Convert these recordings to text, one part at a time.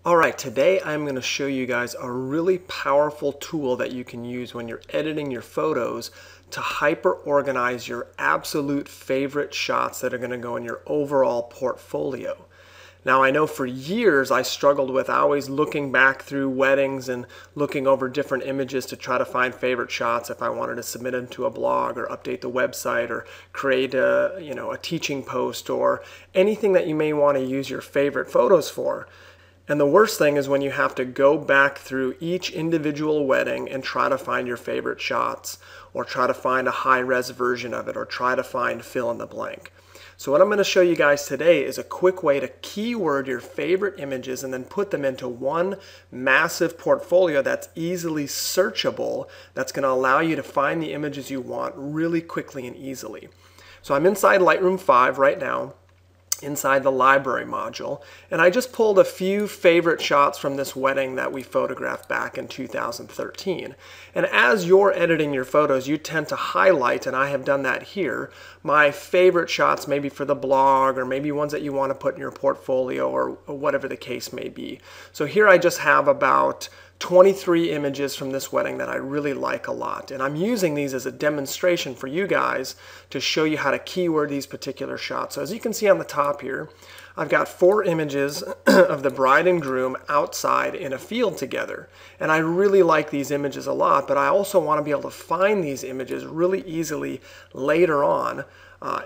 Alright, today I'm going to show you guys a really powerful tool that you can use when you're editing your photos to hyper organize your absolute favorite shots that are going to go in your overall portfolio. Now I know for years I struggled with always looking back through weddings and looking over different images to try to find favorite shots if I wanted to submit them to a blog or update the website or create a teaching post or anything that you may want to use your favorite photos for. And the worst thing is when you have to go back through each individual wedding and try to find your favorite shots, or try to find a high-res version of it, or try to find fill in the blank. So what I'm going to show you guys today is a quick way to keyword your favorite images and then put them into one massive portfolio that's easily searchable, that's going to allow you to find the images you want really quickly and easily. So I'm inside Lightroom 5 right now, inside the library module, and I just pulled a few favorite shots from this wedding that we photographed back in 2013. And as you're editing your photos, you tend to highlight, and I have done that here, my favorite shots maybe for the blog or maybe ones that you want to put in your portfolio or whatever the case may be. So here I just have about 23 images from this wedding that I really like a lot, and I'm using these as a demonstration for you guys to show you how to keyword these particular shots. So as you can see on the top here, I've got 4 images of the bride and groom outside in a field together, and I really like these images a lot, but I also want to be able to find these images really easily later on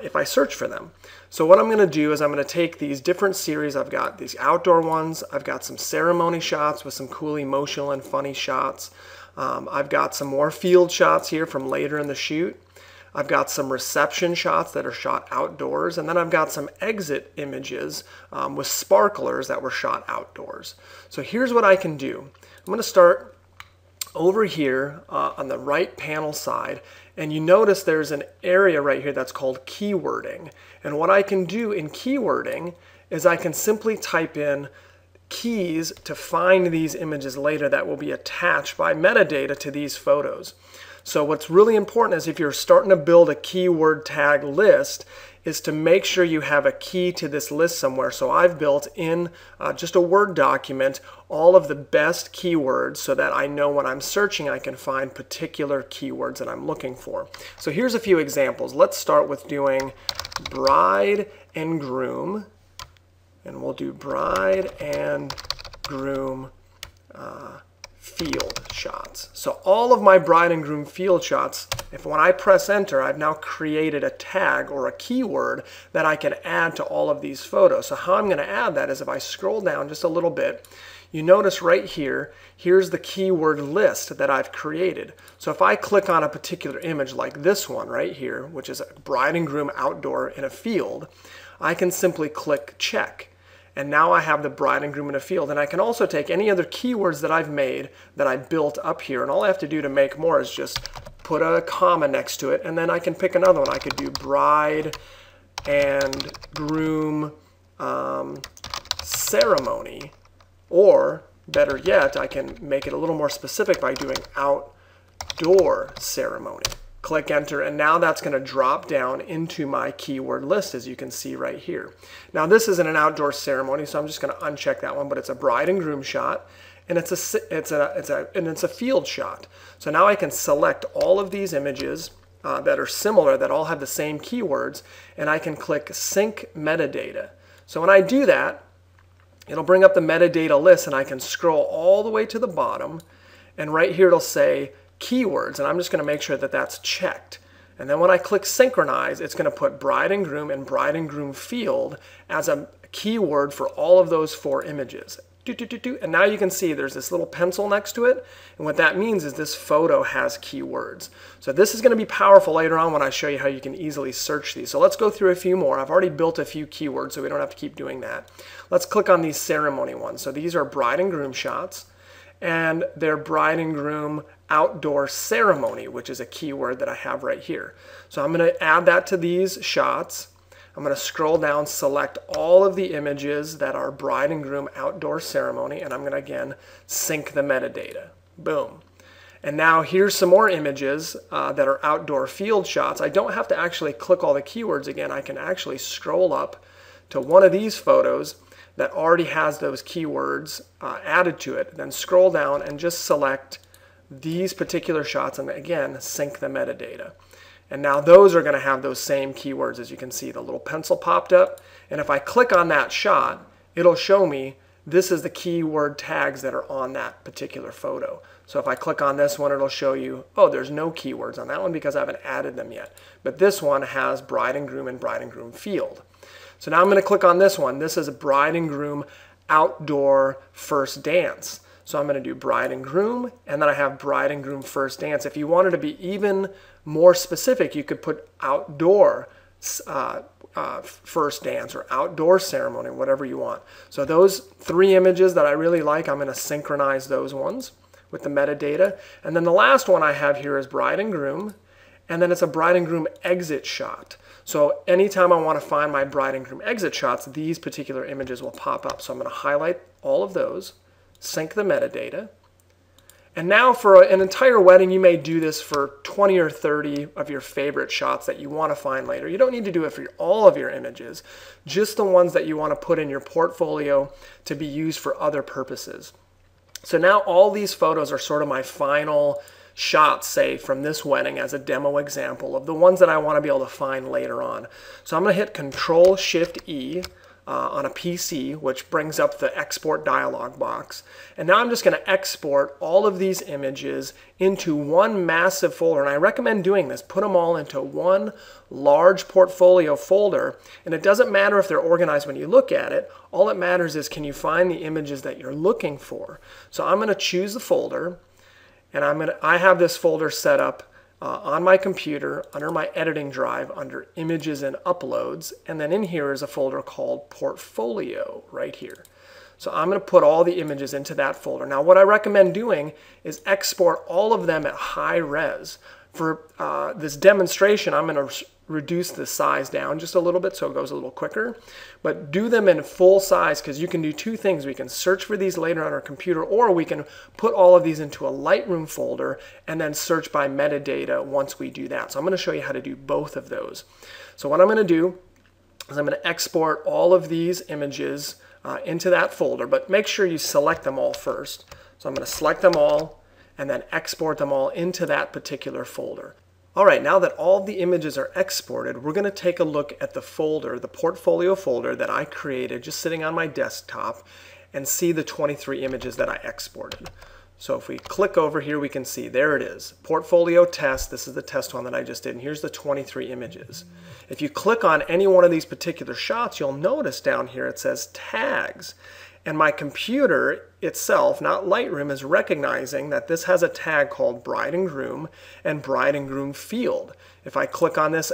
if I search for them. So what I'm going to do is I'm going to take these different series. I've got these outdoor ones, I've got some ceremony shots with some cool emotional and funny shots. I've got some more field shots here from later in the shoot. I've got some reception shots that are shot outdoors, and then I've got some exit images with sparklers that were shot outdoors. So here's what I can do. I'm going to start over here on the right panel side, and you notice there's an area right here that's called keywording. And what I can do in keywording is I can simply type in keys to find these images later that will be attached by metadata to these photos. So what's really important is if you're starting to build a keyword tag list is to make sure you have a key to this list somewhere. So I've built in just a Word document all of the best keywords so that I know when I'm searching I can find particular keywords that I'm looking for. So here's a few examples. Let's start with doing bride and groom, and we'll do bride and groom field shots. So all of my bride and groom field shots, when I press enter, I've now created a tag or a keyword that I can add to all of these photos. So how I'm going to add that is if I scroll down just a little bit, you notice right here, here's the keyword list that I've created. So if I click on a particular image like this one right here, which is a bride and groom outdoor in a field, I can simply click check. And now I have the bride and groom in a field. And I can also take any other keywords that I've made that I built up here. And all I have to do to make more is just put a comma next to it. And then I can pick another one. I could do bride and groom ceremony. Or better yet, I can make it a little more specific by doing outdoor ceremony. Click enter, and now that's going to drop down into my keyword list, as you can see right here. Now this isn't an outdoor ceremony, so I'm just going to uncheck that one, but it's a bride and groom shot, and it's a field shot. So now I can select all of these images that are similar, that all have the same keywords, and I can click sync metadata. So when I do that, it'll bring up the metadata list, and I can scroll all the way to the bottom, and right here it'll say keywords, and I'm just going to make sure that that's checked. And then when I click synchronize, it's going to put bride and groom field as a keyword for all of those 4 images. And now you can see there's this little pencil next to it, and what that means is this photo has keywords. So this is going to be powerful later on when I show you how you can easily search these. So let's go through a few more. I've already built a few keywords, so we don't have to keep doing that. Let's click on these ceremony ones. So these are bride and groom shots, and they're bride and groom outdoor ceremony, which is a keyword that I have right here. So I'm going to add that to these shots. I'm going to scroll down, select all of the images that are bride and groom outdoor ceremony, and I'm going to again sync the metadata. Boom. And now here's some more images that are outdoor field shots. I don't have to actually click all the keywords again. I can actually scroll up to one of these photos that already has those keywords added to it, then scroll down and just select these particular shots and again sync the metadata. And now those are going to have those same keywords. As you can see, the little pencil popped up, and if I click on that shot, it'll show me this is the keyword tags that are on that particular photo. So if I click on this one, it'll show you, oh, there's no keywords on that one because I haven't added them yet. But this one has bride and groom field. So now I'm going to click on this one. This is a bride and groom outdoor first dance. So I'm going to do bride and groom, and then I have bride and groom first dance. If you wanted to be even more specific, you could put outdoor first dance or outdoor ceremony, whatever you want. So those 3 images that I really like, I'm going to synchronize those ones with the metadata. And then the last one I have here is bride and groom, and then it's a bride and groom exit shot. So anytime I want to find my bride and groom exit shots, these particular images will pop up. So I'm going to highlight all of those, sync the metadata. And now for an entire wedding, you may do this for 20 or 30 of your favorite shots that you want to find later. You don't need to do it for all of your images, just the ones that you want to put in your portfolio to be used for other purposes. So now all these photos are sort of my final shots, say, from this wedding as a demo example of the ones that I want to be able to find later on. So I'm going to hit Control-Shift-E on a PC, which brings up the export dialog box. And now I'm just going to export all of these images into one massive folder. And I recommend doing this. Put them all into one large portfolio folder. And it doesn't matter if they're organized when you look at it. All that matters is, can you find the images that you're looking for? So I'm going to choose the folder. And I have this folder set up on my computer under my editing drive under Images and Uploads, and then in here is a folder called Portfolio right here. So I'm going to put all the images into that folder. Now what I recommend doing is export all of them at high res. For this demonstration, I'm going to reduce the size down just a little bit so it goes a little quicker. But do them in full size, because you can do 2 things. We can search for these later on our computer, or we can put all of these into a Lightroom folder and then search by metadata once we do that. So I'm going to show you how to do both of those. So what I'm going to do is I'm going to export all of these images into that folder, but make sure you select them all first. So I'm going to select them all and then export them all into that particular folder. All right, now that all the images are exported, we're going to take a look at the folder, the portfolio folder that I created just sitting on my desktop, and see the 23 images that I exported. So if we click over here, we can see there it is, portfolio test. This is the test one that I just did, and here's the 23 images. If you click on any one of these particular shots, you'll notice down here it says tags. And my computer itself, not Lightroom, is recognizing that this has a tag called bride and groom field. If I click on this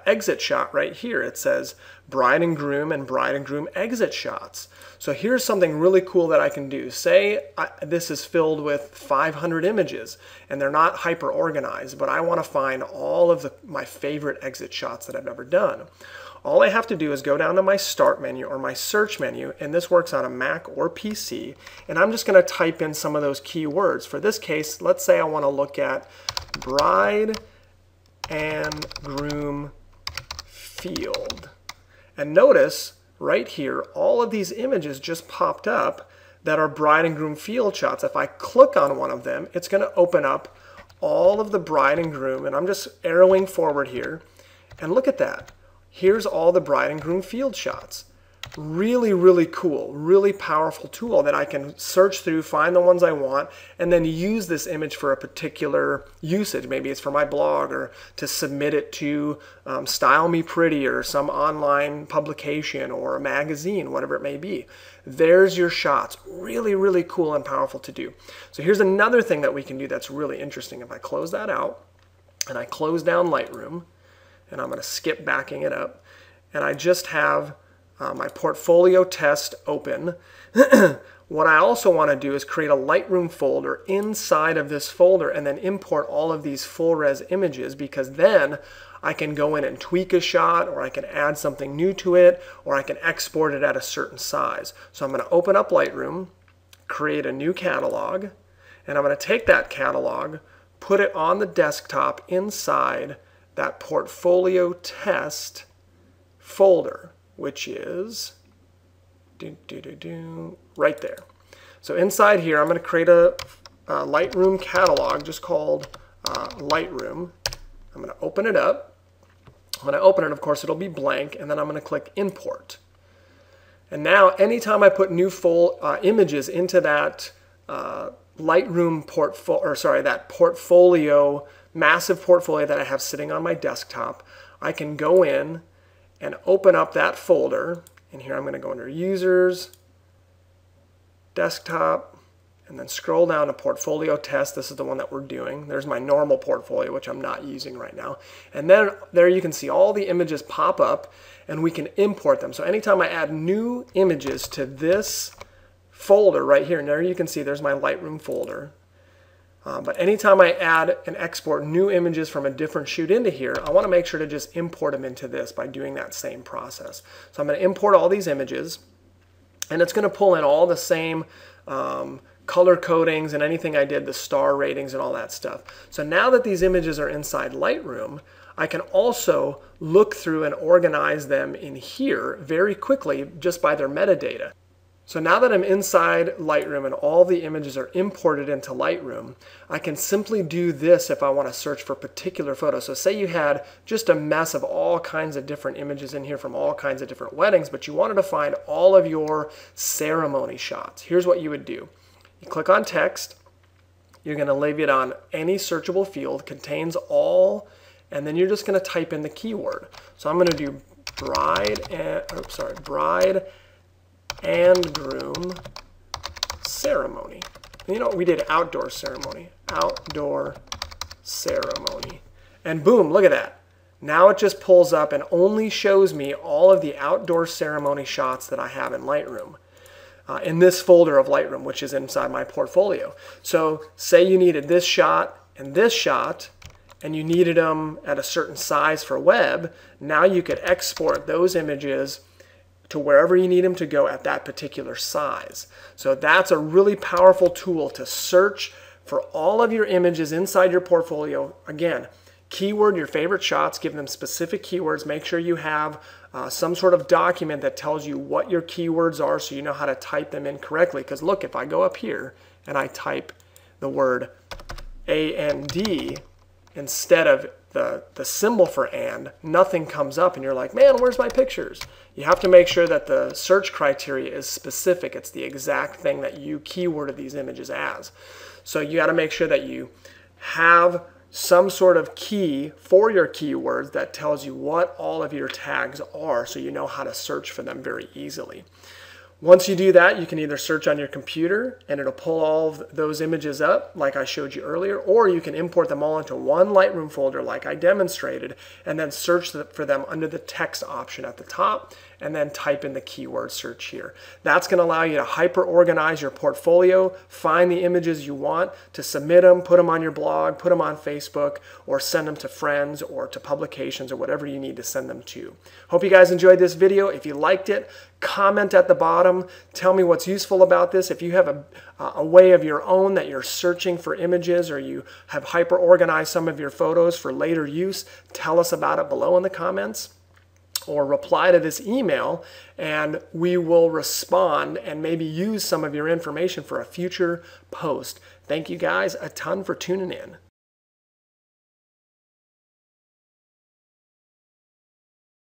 exit shot right here, it says bride and groom exit shots. So here's something really cool that I can do. Say this is filled with 500 images and they're not hyper organized, but I want to find all of my favorite exit shots that I've ever done. All I have to do is go down to my Start menu or my Search menu, and this works on a Mac or PC, and I'm just going to type in some of those keywords. For this case, let's say I want to look at bride and groom field. And notice right here, all of these images just popped up that are bride and groom field shots. If I click on one of them, it's going to open up all of the bride and groom, and I'm just arrowing forward here, and look at that. Here's all the bride and groom field shots. Really, really cool, really powerful tool that I can search through, find the ones I want, and then use this image for a particular usage. Maybe it's for my blog or to submit it to Style Me Pretty or some online publication or a magazine, whatever it may be. There's your shots. Really, really cool and powerful to do. So here's another thing that we can do that's really interesting. If I close that out and I close down Lightroom, and I'm going to skip backing it up, and I just have my portfolio test open. What I also want to do is create a Lightroom folder inside of this folder and then import all of these full res images, because then I can go in and tweak a shot, or I can add something new to it, or I can export it at a certain size. So I'm going to open up Lightroom, create a new catalog, and I'm going to take that catalog, put it on the desktop inside that portfolio test folder. which is right there. So inside here, I'm going to create a Lightroom catalog just called Lightroom. I'm going to open it up. When I open it, of course, it'll be blank, and then I'm going to click Import. And now, anytime I put new images into that Lightroom portfolio, massive portfolio that I have sitting on my desktop, I can go in and open up that folder. And here I'm going to go under Users, Desktop, and then scroll down to Portfolio Test. This is the one that we're doing. There's my normal portfolio, which I'm not using right now. And then there you can see all the images pop up, and we can import them. So anytime I add new images to this folder right here, and there you can see there's my Lightroom folder. But anytime I add and export new images from a different shoot into here, I want to make sure to just import them into this by doing that same process. So I'm going to import all these images, and it's going to pull in all the same color codings and anything I did, the star ratings and all that stuff. So now that these images are inside Lightroom, I can also look through and organize them in here very quickly just by their metadata. So now that I'm inside Lightroom and all the images are imported into Lightroom, I can simply do this if I want to search for particular photos. So say you had just a mess of all kinds of different images in here from all kinds of different weddings, but you wanted to find all of your ceremony shots. Here's what you would do. You click on text, you're going to leave it on any searchable field, contains all, and then you're just going to type in the keyword. So I'm going to do bride and groom ceremony. You know, we did outdoor ceremony. And boom, look at that. Now it just pulls up and only shows me all of the outdoor ceremony shots that I have in Lightroom. In this folder of Lightroom, which is inside my portfolio. So say you needed this shot and this shot, and you needed them at a certain size for web, now you could export those images to wherever you need them to go at that particular size. So that's a really powerful tool to search for all of your images inside your portfolio. Again, keyword your favorite shots, give them specific keywords, make sure you have some sort of document that tells you what your keywords are so you know how to type them in correctly. Because look, if I go up here and I type the word AND instead of the symbol for and, nothing comes up and you're like, man, where's my pictures? You have to make sure that the search criteria is specific. It's the exact thing that you keyworded these images as. So you got to make sure that you have some sort of key for your keywords that tells you what all of your tags are so you know how to search for them very easily. Once you do that, you can either search on your computer and it'll pull all of those images up like I showed you earlier, or you can import them all into one Lightroom folder like I demonstrated and then search for them under the text option at the top and then type in the keyword search here. That's going to allow you to hyper organize your portfolio, find the images you want, to submit them, put them on your blog, put them on Facebook, or send them to friends or to publications or whatever you need to send them to. Hope you guys enjoyed this video. If you liked it, comment at the bottom. Tell me what's useful about this. If you have a way of your own that you're searching for images or you have hyper organized some of your photos for later use, tell us about it below in the comments. Or reply to this email and we will respond and maybe use some of your information for a future post. Thank you guys a ton for tuning in.